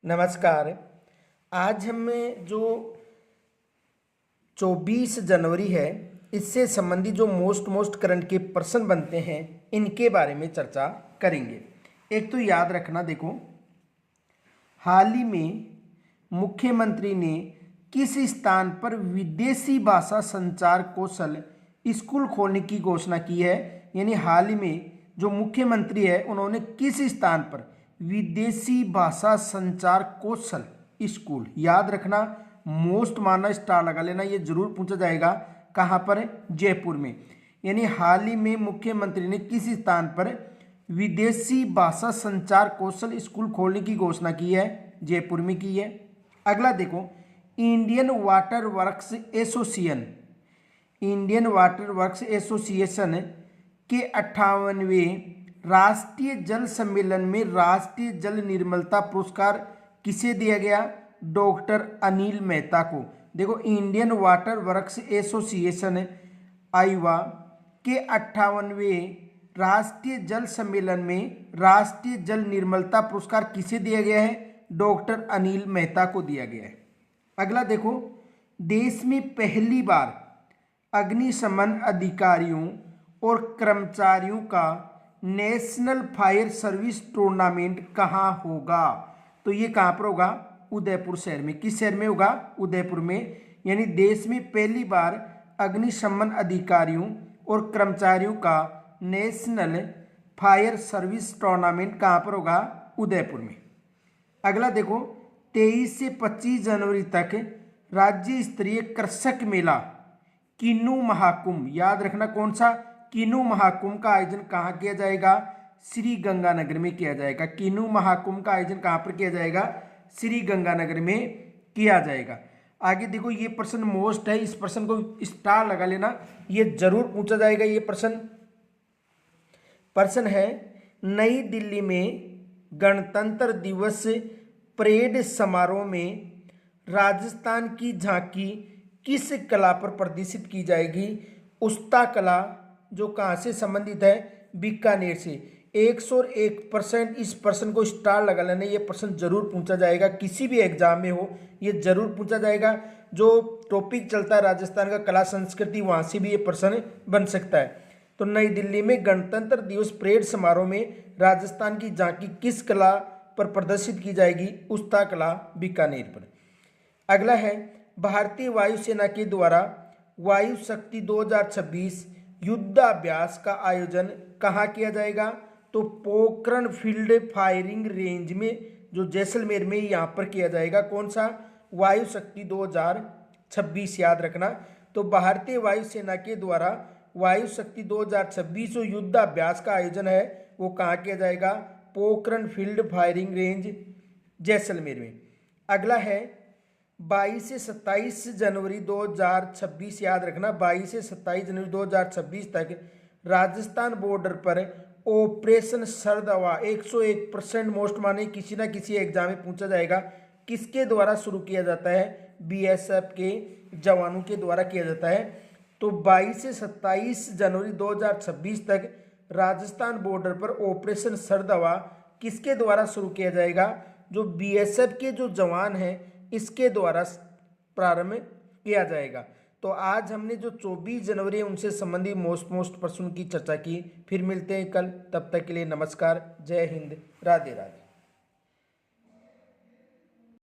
नमस्कार। आज हमें जो 24 जनवरी है इससे संबंधित जो मोस्ट करंट के प्रश्न बनते हैं इनके बारे में चर्चा करेंगे। एक तो याद रखना, देखो हाल ही में मुख्यमंत्री ने किस स्थान पर विदेशी भाषा संचार कौशल स्कूल खोलने की घोषणा की है। यानी हाल ही में जो मुख्यमंत्री है उन्होंने किस स्थान पर विदेशी भाषा संचार कौशल स्कूल, याद रखना मोस्ट माना स्टार लगा लेना, ये जरूर पूछा जाएगा कहाँ पर, जयपुर में। यानी हाल ही में मुख्यमंत्री ने किस स्थान पर विदेशी भाषा संचार कौशल स्कूल खोलने की घोषणा की है, जयपुर में की है। अगला देखो, इंडियन वाटर वर्क्स एसोसिएशन के 58वें राष्ट्रीय जल सम्मेलन में राष्ट्रीय जल निर्मलता पुरस्कार किसे दिया गया, डॉक्टर अनिल मेहता को। देखो इंडियन वाटर वर्क्स एसोसिएशन आईवा के 58वें राष्ट्रीय जल सम्मेलन में राष्ट्रीय जल निर्मलता पुरस्कार किसे दिया गया है, डॉक्टर अनिल मेहता को दिया गया है। अगला देखो, देश में पहली बार अग्निशमन अधिकारियों और कर्मचारियों का नेशनल फायर सर्विस टूर्नामेंट कहाँ होगा, तो ये कहाँ पर होगा, उदयपुर शहर में। किस शहर में होगा, उदयपुर में। यानी देश में पहली बार अग्निशमन अधिकारियों और कर्मचारियों का नेशनल फायर सर्विस टूर्नामेंट कहाँ पर होगा, उदयपुर में। अगला देखो, 23 से 25 जनवरी तक राज्य स्तरीय कृषक मेला किन्नू महाकुंभ, याद रखना कौन सा, किन्नू महाकुंभ का आयोजन कहाँ किया जाएगा, श्री गंगानगर में किया जाएगा। किन्नू महाकुंभ का आयोजन कहाँ पर किया जाएगा, श्री गंगानगर में किया जाएगा। आगे देखो, ये प्रश्न मोस्ट है, इस प्रश्न को स्टार लगा लेना, ये जरूर पूछा जाएगा। ये प्रश्न है, नई दिल्ली में गणतंत्र दिवस परेड समारोह में राजस्थान की झांकी किस कला पर प्रदर्शित की जाएगी। उस्ता कला जो कहाँ से संबंधित है, बीकानेर से। 101% इस प्रश्न को स्टार लगा लेना, ये प्रश्न जरूर पूछा जाएगा, किसी भी एग्जाम में हो ये जरूर पूछा जाएगा। जो टॉपिक चलता है राजस्थान का कला संस्कृति, वहाँ से भी ये प्रश्न बन सकता है। तो नई दिल्ली में गणतंत्र दिवस परेड समारोह में राजस्थान की झांकी किस कला पर प्रदर्शित की जाएगी, उस्ता कला, बीकानेर पर। अगला है, भारतीय वायुसेना के द्वारा वायु शक्ति 2026 युद्धाभ्यास का आयोजन कहाँ किया जाएगा, तो पोखरण फील्ड फायरिंग रेंज में जो जैसलमेर में यहाँ पर किया जाएगा। कौन सा, वायु शक्ति 2026, याद रखना। तो भारतीय वायुसेना के द्वारा वायु शक्ति 2026 जो युद्धाभ्यास का आयोजन है वो कहाँ किया जाएगा, Pokhran field firing range, Jaisalmer में। अगला है, 22 से 27 जनवरी 2026, याद रखना 22 से 27 जनवरी 2026 तक राजस्थान बॉर्डर पर ऑपरेशन शरद हवा 101% मोस्ट माने किसी ना किसी एग्जाम में पूछा जाएगा, किसके द्वारा शुरू किया जाता है, बीएसएफ के जवानों के द्वारा किया जाता है। तो 22 से 27 जनवरी 2026 तक राजस्थान बॉर्डर पर ऑपरेशन शरद हवा किसके द्वारा शुरू किया जाएगा, जो बीएसएफ के जो जवान हैं इसके द्वारा प्रारंभ किया जाएगा। तो आज हमने जो 24 जनवरी है उनसे संबंधित मोस्ट प्रश्नों की चर्चा की। फिर मिलते हैं कल, तब तक के लिए नमस्कार, जय हिंद, राधे राधे।